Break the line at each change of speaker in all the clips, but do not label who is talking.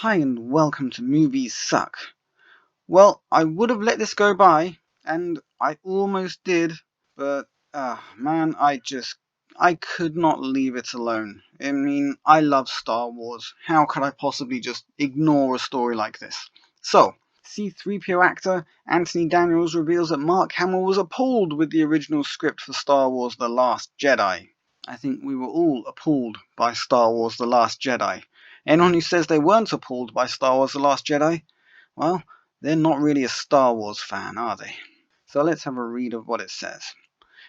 Hi and welcome to Movies Suck. Well, I would have let this go by, and I almost did, but man, I could not leave it alone. I mean, I love Star Wars. How could I possibly just ignore a story like this? So, C-3PO actor Anthony Daniels reveals that Mark Hamill was appalled with the original script for Star Wars The Last Jedi. I think we were all appalled by Star Wars The Last Jedi. Anyone who says they weren't appalled by Star Wars The Last Jedi, well, they're not really a Star Wars fan, are they? So let's have a read of what it says.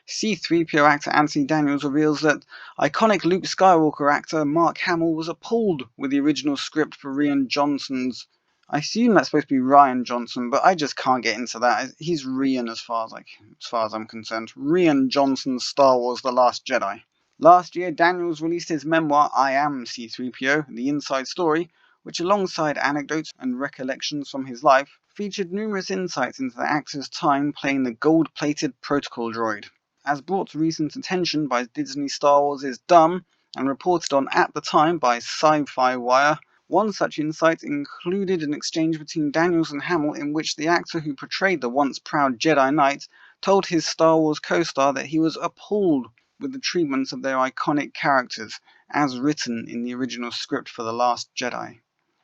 C-3PO actor Anthony Daniels reveals that iconic Luke Skywalker actor Mark Hamill was appalled with the original script for Rian Johnson's. I assume that's supposed to be Rian Johnson, but I just can't get into that. He's Rian as far as I'm concerned. Rian Johnson's Star Wars The Last Jedi. Last year, Daniels released his memoir I Am C-3PO, The Inside Story, which alongside anecdotes and recollections from his life, featured numerous insights into the actor's time playing the gold-plated protocol droid. As brought to recent attention by Disney Star Wars is Dumb, and reported on at the time by Sci-Fi Wire, one such insight included an exchange between Daniels and Hamill in which the actor who portrayed the once proud Jedi Knight told his Star Wars co-star that he was appalled with the treatment of their iconic characters, as written in the original script for The Last Jedi.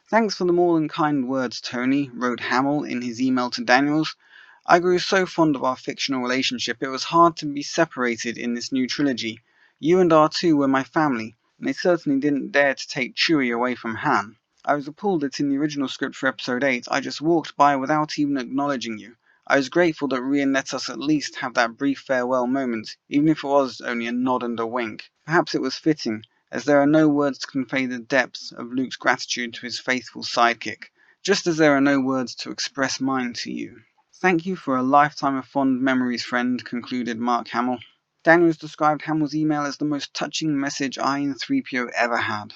Thanks for the more than kind words, Tony, wrote Hamill in his email to Daniels. I grew so fond of our fictional relationship, it was hard to be separated in this new trilogy. You and R2 were my family, and they certainly didn't dare to take Chewie away from Han. I was appalled that in the original script for Episode 8, I just walked by without even acknowledging you. I was grateful that Rian let us at least have that brief farewell moment, even if it was only a nod and a wink. Perhaps it was fitting, as there are no words to convey the depths of Luke's gratitude to his faithful sidekick, just as there are no words to express mine to you. Thank you for a lifetime of fond memories, friend, concluded Mark Hamill. Daniels described Hamill's email as the most touching message I and 3PO ever had.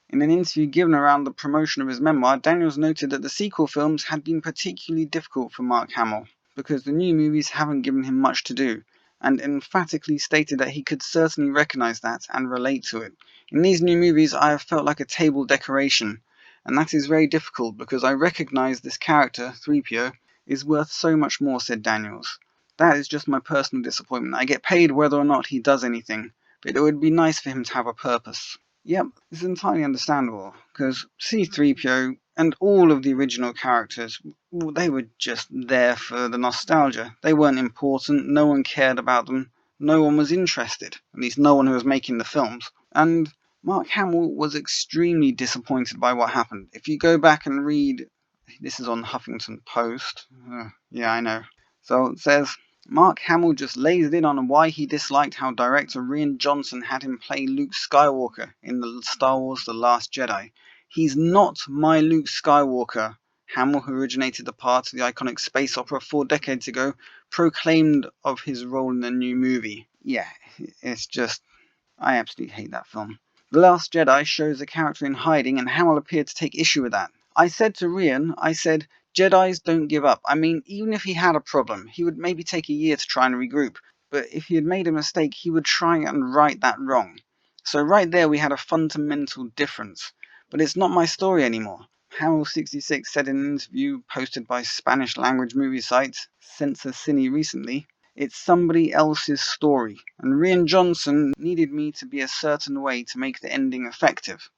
In an interview given around the promotion of his memoir, Daniels noted that the sequel films had been particularly difficult for Mark Hamill, because the new movies haven't given him much to do, and emphatically stated that he could certainly recognize that and relate to it. In these new movies, I have felt like a table decoration, and that is very difficult because I recognize this character, 3PO, is worth so much more, said Daniels. That is just my personal disappointment. I get paid whether or not he does anything, but it would be nice for him to have a purpose. Yep, it's entirely understandable, because C-3PO and all of the original characters, they were just there for the nostalgia. They weren't important, no one cared about them, no one was interested, at least no one who was making the films. And Mark Hamill was extremely disappointed by what happened. If you go back and read, this is on Huffington Post, yeah, I know. So it says, Mark Hamill just lays it in on why he disliked how director Rian Johnson had him play Luke Skywalker in the Star Wars The Last Jedi. He's not my Luke Skywalker, Hamill, who originated the part of the iconic space opera 4 decades ago, proclaimed of his role in the new movie. Yeah, it's just, I absolutely hate that film. The Last Jedi shows a character in hiding, and Hamill appeared to take issue with that. I said to Rian, Jedis don't give up. I mean, even if he had a problem, he would maybe take a year to try and regroup. But if he had made a mistake, he would try and right that wrong. So right there we had a fundamental difference. But it's not my story anymore. Hamill66 said in an interview posted by Spanish language movie site Censor Cine recently, it's somebody else's story, and Rian Johnson needed me to be a certain way to make the ending effective.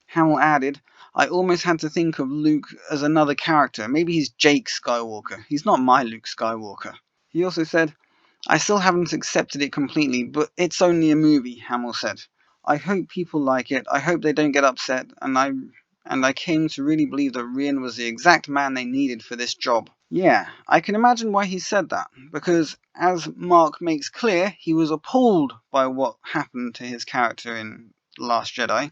Hamill added, I almost had to think of Luke as another character. Maybe he's Jake Skywalker. He's not my Luke Skywalker. He also said, I still haven't accepted it completely, but it's only a movie, Hamill said. I hope people like it. I hope they don't get upset, and I came to really believe that Rian was the exact man they needed for this job. Yeah, I can imagine why he said that, because as Mark makes clear, he was appalled by what happened to his character in The Last Jedi.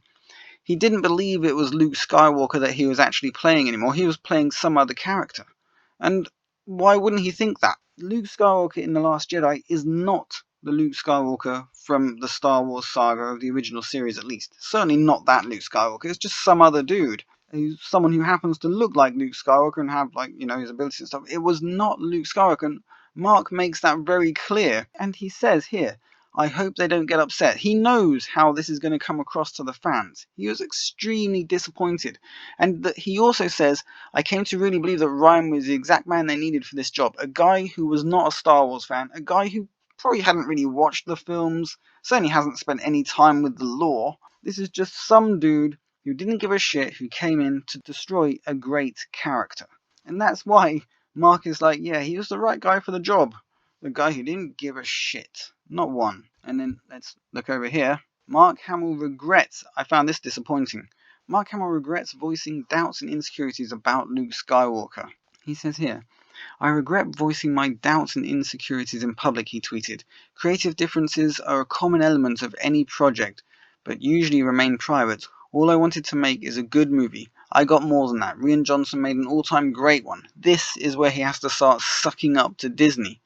He didn't believe it was Luke Skywalker that he was actually playing anymore. He was playing some other character. And why wouldn't he think that? Luke Skywalker in The Last Jedi is not the Luke Skywalker from the Star Wars saga of the original series, at least. Certainly not that Luke Skywalker. It's just some other dude. Who's someone who happens to look like Luke Skywalker and have, his abilities and stuff. It was not Luke Skywalker. And Mark makes that very clear. And he says here, I hope they don't get upset. He knows how this is going to come across to the fans. He was extremely disappointed. And he also says, I came to really believe that Ryan was the exact man they needed for this job. A guy who was not a Star Wars fan, a guy who probably hadn't really watched the films, certainly hasn't spent any time with the lore. This is just some dude who didn't give a shit, who came in to destroy a great character. And that's why Mark is like, yeah, he was the right guy for the job. The guy who didn't give a shit. Not one. And then let's look over here. Mark Hamill Regrets. I found this disappointing. Mark Hamill regrets voicing doubts and insecurities about Luke Skywalker. He says here, I regret voicing my doubts and insecurities in public, he tweeted. Creative differences are a common element of any project, but usually remain private. All I wanted to make is a good movie. I got more than that. Rian Johnson made an all-time great one. This is where he has to start sucking up to Disney.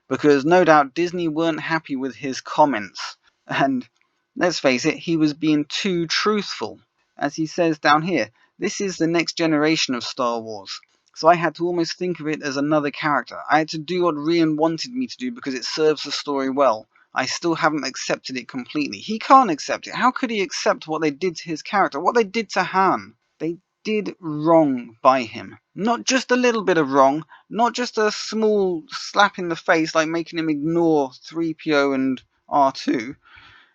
Because no doubt Disney weren't happy with his comments. And let's face it, he was being too truthful. As he says down here, this is the next generation of Star Wars. So I had to almost think of it as another character. I had to do what Rian wanted me to do because it serves the story well. I still haven't accepted it completely. He can't accept it. How could he accept what they did to his character? What they did to Han? They did wrong by him. Not just a little bit of wrong, not just a small slap in the face like making him ignore 3PO and R2.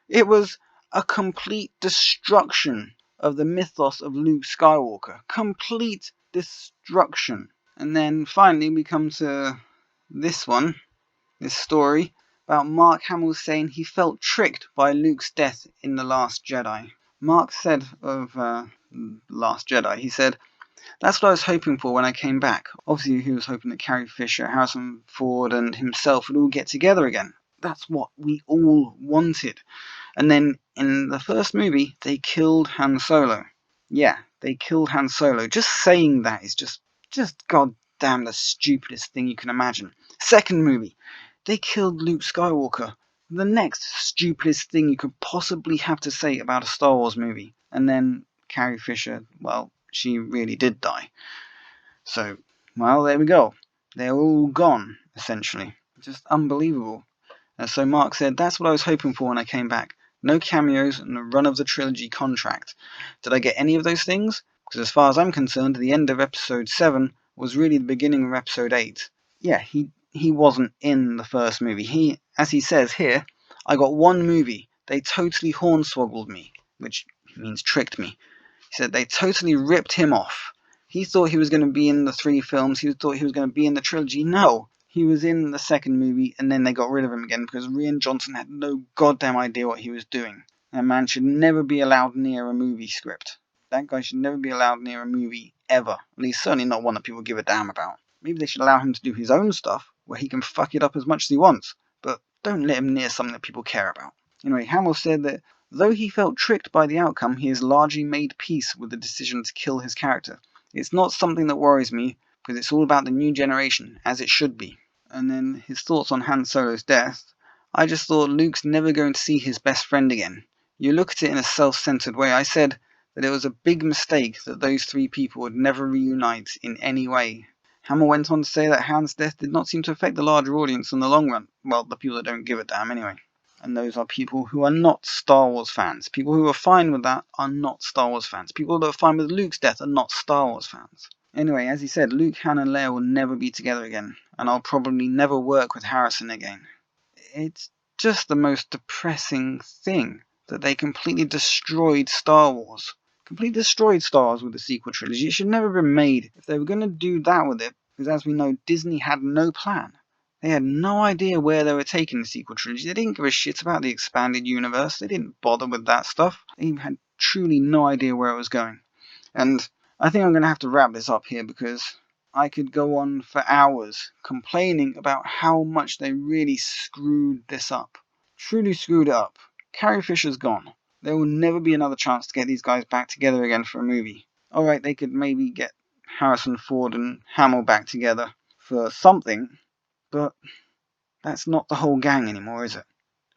It was a complete destruction of the mythos of Luke Skywalker. Complete destruction. And then finally we come to this one, this story about Mark Hamill saying he felt tricked by Luke's death in The Last Jedi. Mark said of Last Jedi, he said, that's what I was hoping for when I came back. Obviously, he was hoping that Carrie Fisher, Harrison Ford, and himself would all get together again. That's what we all wanted. And then in the first movie, they killed Han Solo. Yeah, they killed Han Solo. Just saying that is just goddamn the stupidest thing you can imagine. Second movie, they killed Luke Skywalker. The next stupidest thing you could possibly have to say about a Star Wars movie. And then Carrie Fisher, well, she really did die. So, well, there we go. They're all gone, essentially. Just unbelievable. So Mark said, that's what I was hoping for when I came back. No cameos and a run of the trilogy contract. Did I get any of those things? Because as far as I'm concerned, the end of episode 7 was really the beginning of episode 8. Yeah, he wasn't in the first movie. As he says here, I got one movie. They totally hornswoggled me, which means tricked me. He said they totally ripped him off. He thought he was going to be in the 3 films. He thought he was going to be in the trilogy. No, he was in the second movie, and then they got rid of him again because Rian Johnson had no goddamn idea what he was doing. That man should never be allowed near a movie script. That guy should never be allowed near a movie ever. At least certainly not one that people give a damn about. Maybe they should allow him to do his own stuff, where he can fuck it up as much as he wants, but don't let him near something that people care about. Anyway, Hamill said that though he felt tricked by the outcome, he has largely made peace with the decision to kill his character. It's not something that worries me, because it's all about the new generation, as it should be. And then his thoughts on Han Solo's death. I just thought Luke's never going to see his best friend again. You look at it in a self-centered way. I said that it was a big mistake that those 3 people would never reunite in any way. Hamill went on to say that Han's death did not seem to affect the larger audience in the long run. Well, the people that don't give a damn anyway. And those are people who are not Star Wars fans. People who are fine with that are not Star Wars fans. People that are fine with Luke's death are not Star Wars fans. Anyway, as he said, Luke, Han, and Leia will never be together again. And I'll probably never work with Harrison again. It's just the most depressing thing that they completely destroyed Star Wars. Completely destroyed Star Wars with the sequel trilogy. It should never have been made. If they were going to do that with it, because as we know, Disney had no plan. They had no idea where they were taking the sequel trilogy. They didn't give a shit about the expanded universe. They didn't bother with that stuff. They had truly no idea where it was going. And I think I'm going to have to wrap this up here because I could go on for hours complaining about how much they really screwed this up. Truly screwed it up. Carrie Fisher's gone. There will never be another chance to get these guys back together again for a movie. Alright, they could maybe get Harrison Ford and Hamill back together for something, but that's not the whole gang anymore, is it?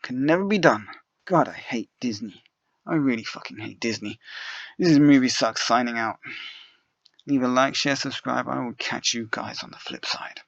Can never be done. God, I hate Disney. I really fucking hate Disney. This is Movie Sucks signing out. Leave a like, share, subscribe. I will catch you guys on the flip side.